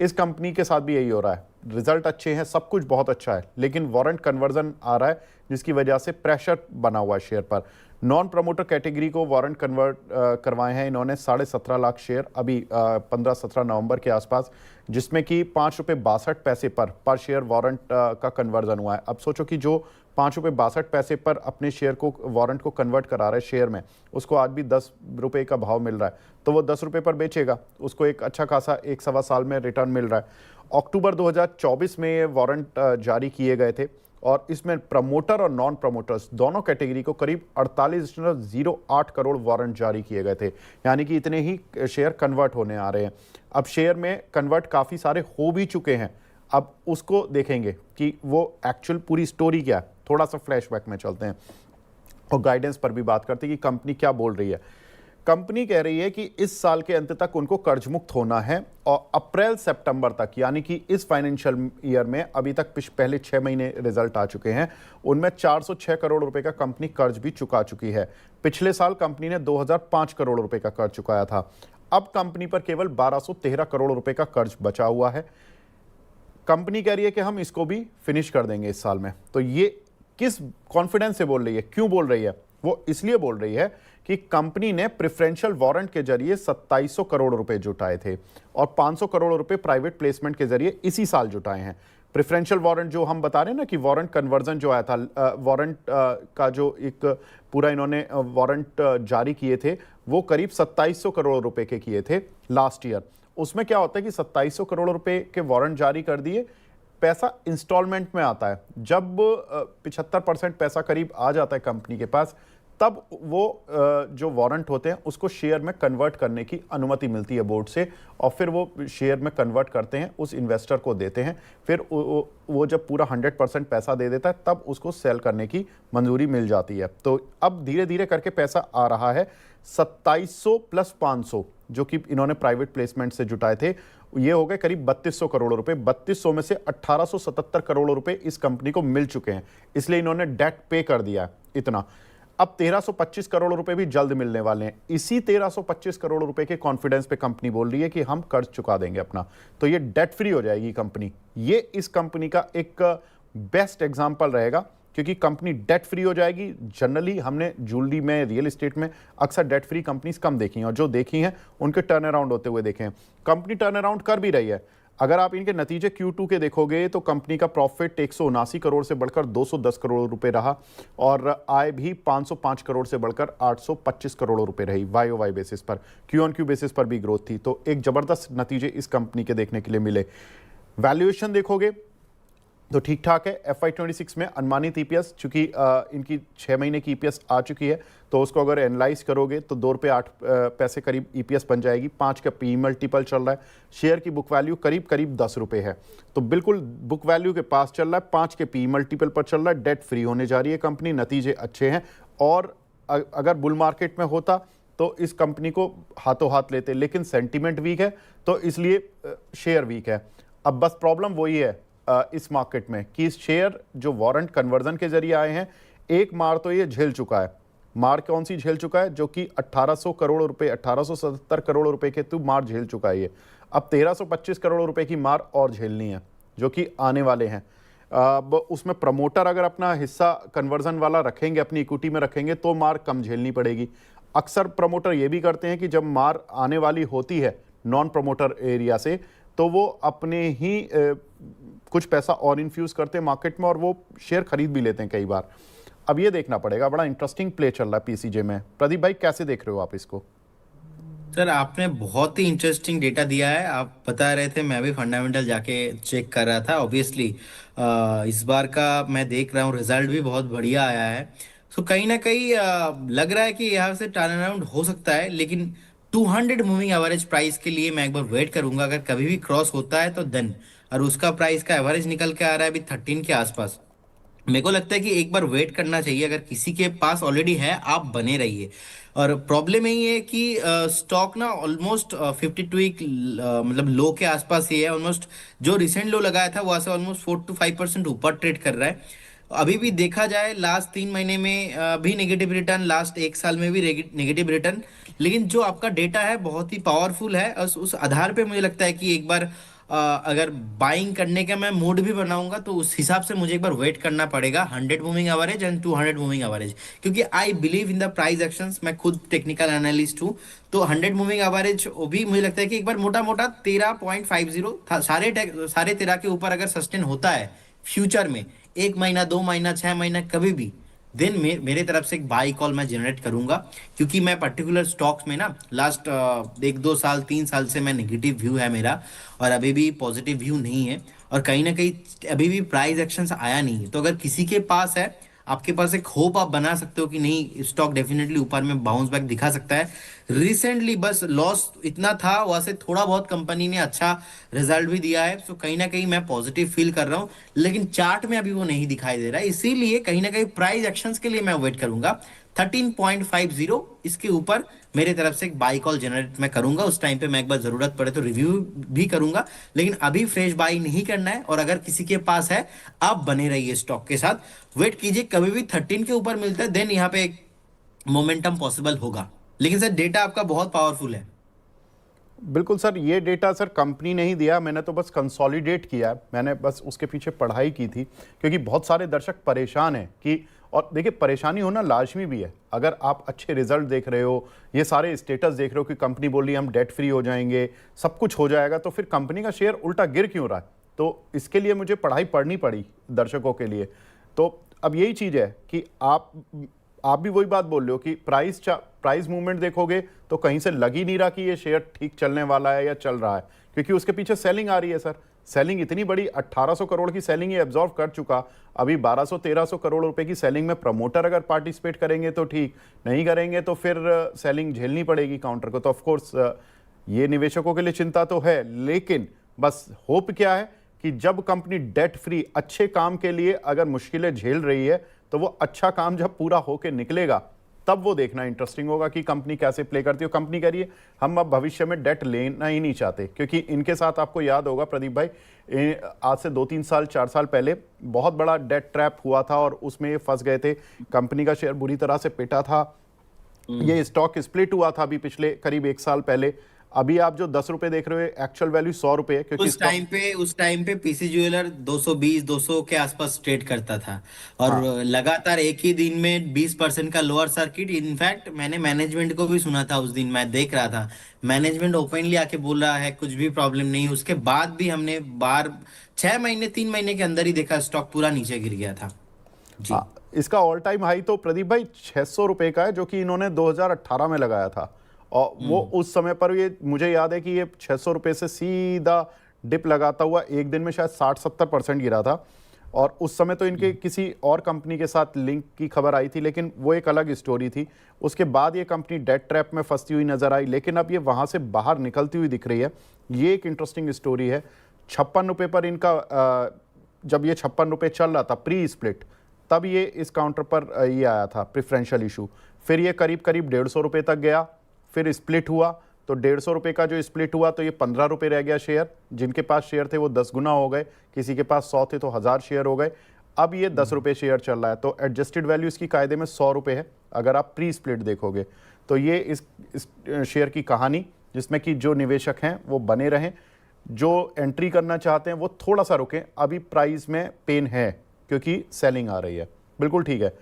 इस कंपनी के साथ भी यही हो रहा है। रिजल्ट अच्छे हैं, सब कुछ बहुत अच्छा है, लेकिन वारंट कन्वर्जन आ रहा है जिसकी वजह से प्रेशर बना हुआ है शेयर पर। नॉन प्रमोटर कैटेगरी को वारंट कन्वर्ट करवाए हैं इन्होंने 17.5 लाख शेयर अभी 15-17 नवंबर के आसपास, जिसमें कि ₹5.62 पर शेयर वारंट का कन्वर्जन हुआ है। अब सोचो कि जो ₹5.62 पर अपने शेयर को वारंट को कन्वर्ट करा रहा है शेयर में, उसको आज भी ₹10 का भाव मिल रहा है, तो वो ₹10 पर बेचेगा, उसको एक अच्छा खासा 1 सवा साल में रिटर्न मिल रहा है। अक्टूबर 2024 में ये वारंट जारी किए गए थे और इसमें प्रमोटर और नॉन प्रमोटर्स दोनों कैटेगरी को करीब 48.08 करोड़ वारंट जारी किए गए थे, यानी कि इतने ही शेयर कन्वर्ट होने आ रहे हैं। अब शेयर में कन्वर्ट काफ़ी सारे हो भी चुके हैं, अब उसको देखेंगे कि वो एक्चुअल पूरी स्टोरी क्या है। थोड़ा सा फ्लैशबैक में चलते हैं और गाइडेंस पर भी बात करते हैं कि कंपनी क्या बोल रही है। कंपनी कह रही है कि इस साल के अंत तक उनको कर्ज मुक्त होना है और अप्रैल सितंबर तक, यानी कि इस फाइनेंशियल ईयर में अभी तक पहले 6 महीने रिजल्ट आ चुके हैं, उनमें 406 करोड़ रुपए का कंपनी कर्ज भी चुका चुकी है। पिछले साल कंपनी ने 2005 करोड़ रुपए का कर्ज चुकाया था। अब कंपनी पर केवल 1213 करोड़ रुपए का कर्ज बचा हुआ है। कंपनी कह रही है कि हम इसको भी फिनिश कर देंगे इस साल में। तो ये किस कॉन्फिडेंस से बोल रही है, क्यों बोल रही है? वो इसलिए बोल रही है कि कंपनी ने प्रेफरेंशियल वारंट के जरिए 2700 करोड़ रुपए जुटाए थे और 500 करोड़ रुपए प्राइवेट प्लेसमेंट के जरिए इसी साल जुटाए हैं। प्रेफरेंशियल वारंट जो हम बता रहे हैं ना कि वारंट कन्वर्जन जो आया था, वारंट का जो एक पूरा इन्होंने वारंट जारी किए थे वो करीब 2700 करोड़ रुपए के किए थे लास्ट ईयर। उसमें क्या होता है कि 2700 करोड़ रुपए के वारंट जारी कर दिए, पैसा इंस्टॉलमेंट में आता है। जब 75% पैसा करीब आ जाता है कंपनी के पास, तब वो जो वारंट होते हैं उसको शेयर में कन्वर्ट करने की अनुमति मिलती है बोर्ड से और फिर वो शेयर में कन्वर्ट करते हैं, उस इन्वेस्टर को देते हैं। फिर वो जब पूरा 100% पैसा दे देता है तब उसको सेल करने की मंजूरी मिल जाती है। तो अब धीरे धीरे करके पैसा आ रहा है। 2700 प्लस 500 जो कि इन्होंने प्राइवेट प्लेसमेंट से जुटाए थे, ये हो गए करीब 3200 करोड़ रुपए। 3200 में से 1877 करोड़ रुपए इस कंपनी को मिल चुके हैं, इसलिए इन्होंने डेट पे कर दिया इतना। अब 1325 करोड़ रुपए भी जल्द मिलने वाले हैं। इसी 1325 करोड़ रुपए के कॉन्फिडेंस पे कंपनी बोल रही है कि हम कर्ज चुका देंगे अपना, तो ये डेट फ्री हो जाएगी कंपनी। ये इस कंपनी का एक बेस्ट एग्जांपल रहेगा क्योंकि कंपनी डेट फ्री हो जाएगी। जनरली हमने ज्वेलरी में, रियल एस्टेट में अक्सर डेट फ्री कंपनीज कम देखी हैं और जो देखी हैं उनके टर्न अराउंड होते हुए देखे हैं। कंपनी टर्न अराउंड कर भी रही है। अगर आप इनके नतीजे Q2 के देखोगे तो कंपनी का प्रॉफिट 179 करोड़ से बढ़कर 210 करोड़ रुपए रहा और आय भी 505 करोड़ से बढ़कर 825 करोड़ रुपए रही YOY बेसिस पर। Q-on-Q बेसिस पर भी ग्रोथ थी। तो एक जबरदस्त नतीजे इस कंपनी के देखने के लिए मिले। वैल्यूएशन देखोगे तो ठीक ठाक है। FY26 में अनुमानित EPS, चूंकि इनकी 6 महीने की EPS आ चुकी है, तो उसको अगर एनालाइज करोगे तो ₹2.08 करीब EPS बन जाएगी। 5 का PE मल्टीपल चल रहा है। शेयर की बुक वैल्यू करीब करीब ₹10 है, तो बिल्कुल बुक वैल्यू के पास चल रहा है। 5 के PE मल्टीपल पर चल रहा है। डेट फ्री होने जा रही है कंपनी, नतीजे अच्छे हैं। और अगर बुल मार्केट में होता तो इस कंपनी को हाथों हाथ लेते, लेकिन सेंटीमेंट वीक है तो इसलिए शेयर वीक है। अब बस प्रॉब्लम वही है इस मार्केट में कि शेयर जो वारंट कन्वर्जन के जरिए आए हैं, एक मार तो ये झेल चुका है। मार कौन सी झेल चुका है? जो कि 1800 करोड़ रुपए, 1877 करोड़ रुपए के तो मार झेल चुका है ये। अब 1325 करोड़ रुपए की मार और झेलनी है जो कि आने वाले हैं। अब उसमें प्रमोटर अगर अपना हिस्सा कन्वर्जन वाला रखेंगे, अपनी इक्विटी में रखेंगे, तो मार कम झेलनी पड़ेगी। अक्सर प्रमोटर ये भी करते हैं कि जब मार आने वाली होती है नॉन प्रमोटर एरिया से, तो वो अपने ही कुछ पैसा और इन्फ्यूज करते हैं मार्केट में और वो शेयर खरीद भी लेते हैं कई बार। अब ये देखना पड़ेगा। बड़ा इंटरेस्टिंग प्ले चल रहा है पीसीजे में। प्रदीप भाई, कैसे देख रहे हो आप इसको? सर, आपने बहुत ही इंटरेस्टिंग डेटा दिया है। आप बता रहे थे, मैं भी फंडामेंटल जाके चेक कर रहा था। ऑब्वियसली इस बार का मैं देख रहा हूँ, रिजल्ट भी बहुत बढ़िया आया है। सो कहीं ना कहीं लग रहा है कि यहाँ से टर्न अराउंड हो सकता है, लेकिन 200 मूविंग एवरेज प्राइस के लिए मैं एक बार वेट करूंगा। अगर कभी भी क्रॉस होता है तो देन, और उसका प्राइस का एवरेज निकल के आ रहा है अभी 13 के आसपास। मेरे को लगता है कि एक बार वेट करना चाहिए। अगर किसी के पास ऑलरेडी है, आप बने रहिए। और प्रॉब्लम यही है कि स्टॉक ना ऑलमोस्ट 52 वीक मतलब लो के आसपास ही है ऑलमोस्ट। जो रिसेंट लो लगाया था वहां से ऑलमोस्ट 4 to 5% ऊपर ट्रेड कर रहा है। अभी भी देखा जाए लास्ट 3 महीने में भी नेगेटिव रिटर्न, लास्ट 1 साल में भी नेगेटिव रिटर्न। लेकिन जो आपका डेटा है बहुत ही पावरफुल है। उस आधार पे मुझे लगता है कि एक बार अगर बाइंग करने का मैं मूड भी बनाऊंगा तो उस हिसाब से मुझे एक बार वेट करना पड़ेगा 100 moving average and 200 moving average, क्योंकि I believe in the price actions. मैं खुद टेक्निकल एनालिस्ट हूँ, तो 100 मूविंग एवरेज वो भी मुझे लगता है कि एक बार मोटा मोटा 13.50 था, सारे 13 के ऊपर अगर सस्टेन होता है फ्यूचर में, 1 महीना 2 महीना 6 महीना कभी भी, देन मेरे तरफ से एक बाई कॉल मैं जनरेट करूंगा। क्योंकि मैं पर्टिकुलर स्टॉक्स में ना लास्ट 1 2 साल 3 साल से मैं नेगेटिव व्यू है मेरा, और अभी भी पॉजिटिव व्यू नहीं है। और कहीं ना कहीं अभी भी प्राइस एक्शंस आया नहीं है, तो अगर किसी के पास है, आपके पास एक होप आप बना सकते हो कि नहीं स्टॉक डेफिनेटली ऊपर में बाउंस बैक दिखा सकता है। रिसेंटली बस लॉस इतना था, वहां से थोड़ा बहुत कंपनी ने अच्छा रिजल्ट भी दिया है, सो कहीं ना कहीं मैं पॉजिटिव फील कर रहा हूँ। लेकिन चार्ट में अभी वो नहीं दिखाई दे रहा है, इसीलिए कहीं ना कहीं प्राइस एक्शंस के लिए मैं वेट करूंगा। 13.50 इसके ऊपर मेरे तरफ से एक बाई कॉल जनरेट मैं करूंगा। उस टाइम पे मैं एक बार जरूरत पड़े तो रिव्यू भी करूंगा, लेकिन अभी फ्रेश बाई नहीं करना है। और अगर किसी के पास है, आप बने रहिए स्टॉक के साथ, वेट कीजिए, कभी भी 13 के ऊपर मिलता है देन यहाँ पे मोमेंटम पॉसिबल होगा। लेकिन सर डेटा आपका बहुत पावरफुल है। बिल्कुल सर, ये डेटा सर कंपनी ने ही दिया, मैंने तो बस कंसोलिडेट किया है, मैंने बस उसके पीछे पढ़ाई की थी, क्योंकि बहुत सारे दर्शक परेशान हैं कि, और देखिए परेशानी होना लाजमी भी है। अगर आप अच्छे रिजल्ट देख रहे हो, ये सारे स्टेटस देख रहे हो कि कंपनी बोल रही है हम डेट फ्री हो जाएंगे, सब कुछ हो जाएगा, तो फिर कंपनी का शेयर उल्टा गिर क्यों रहा है? तो इसके लिए मुझे पढ़ाई पढ़नी पड़ी दर्शकों के लिए। तो अब यही चीज़ है कि आप भी वही बात बोल रहे हो कि प्राइस मूवमेंट देखोगे तो कहीं से लग ही नहीं रहा कि ये शेयर ठीक चलने वाला है या चल रहा है, क्योंकि उसके पीछे सेलिंग आ रही है सर। सेलिंग इतनी बड़ी 1800 करोड़ की सेलिंग ये एब्जॉर्व कर चुका, अभी 1200-1300 करोड़ रुपए की सेलिंग में प्रमोटर अगर पार्टिसिपेट करेंगे तो ठीक, नहीं करेंगे तो फिर सेलिंग झेलनी पड़ेगी काउंटर को। तो ऑफकोर्स ये निवेशकों के लिए चिंता तो है, लेकिन बस होप क्या है कि जब कंपनी डेट फ्री अच्छे काम के लिए अगर मुश्किलें झेल रही है, तो वो अच्छा काम जब पूरा होके निकलेगा तब वो देखना इंटरेस्टिंग होगा कि कंपनी कैसे प्ले करती है। कंपनी कह रही है हम अब भविष्य में डेट लेना ही नहीं चाहते, क्योंकि इनके साथ आपको याद होगा प्रदीप भाई, आज से 2-3 साल 4 साल पहले बहुत बड़ा डेट ट्रैप हुआ था और उसमें ये फंस गए थे, कंपनी का शेयर बुरी तरह से पिटा था। ये स्टॉक स्प्लिट हुआ था अभी पिछले करीब 1 साल पहले। अभी आप जो 10 रुपए देख रहे हो एक्चुअल वैल्यू 100 रुपए है, क्योंकि उस टाइम पे पीसी ज्वेलर 220 200 के आसपास ट्रेड करता था, और हाँ लगातार एक ही दिन में 20% का लोअर सर्किट। इनफैक्ट मैंने मैनेजमेंट को भी सुना था, उस दिन मैं देख रहा था, मैनेजमेंट ओपनली आके बोल रहा है कुछ भी प्रॉब्लम नहीं। उसके बाद भी हमने बार 6 महीने 3 महीने के अंदर ही देखा स्टॉक पूरा नीचे गिर गया था। जी। हाँ, इसका ऑल टाइम हाई तो प्रदीप भाई 600 रुपए का है, जो कि इन्होंने 2018 में लगाया था। और वो उस समय पर ये मुझे याद है कि ये 600 रुपए से सीधा डिप लगाता हुआ एक दिन में शायद 60-70% गिरा था। और उस समय तो इनके किसी और कंपनी के साथ लिंक की खबर आई थी, लेकिन वो एक अलग स्टोरी थी। उसके बाद ये कंपनी डेट ट्रैप में फंसती हुई नजर आई, लेकिन अब ये वहां से बाहर निकलती हुई दिख रही है। ये एक इंटरेस्टिंग स्टोरी है। 56 रुपए पर इनका जब ये 56 रुपए चल रहा था प्री स्प्लिट, तब ये इस काउंटर पर ये आया था प्रेफरेंशियल इशू। फिर ये करीब करीब 150 रुपए तक गया, फिर स्प्लिट हुआ, तो 150 रुपए का जो स्प्लिट हुआ तो ये 15 रुपए रह गया शेयर। जिनके पास शेयर थे वो 10 गुना हो गए, किसी के पास 100 थे तो 1000 शेयर हो गए। अब ये 10 रुपए शेयर चल रहा है, तो एडजस्टेड वैल्यू इसकी कायदे में 100 रुपए है अगर आप प्री स्प्लिट देखोगे। तो ये इस शेयर की कहानी, जिसमें कि जो निवेशक हैं वो बने रहें, जो एंट्री करना चाहते हैं वो थोड़ा सा रुकें। अभी प्राइस में पेन है क्योंकि सेलिंग आ रही है। बिल्कुल ठीक है।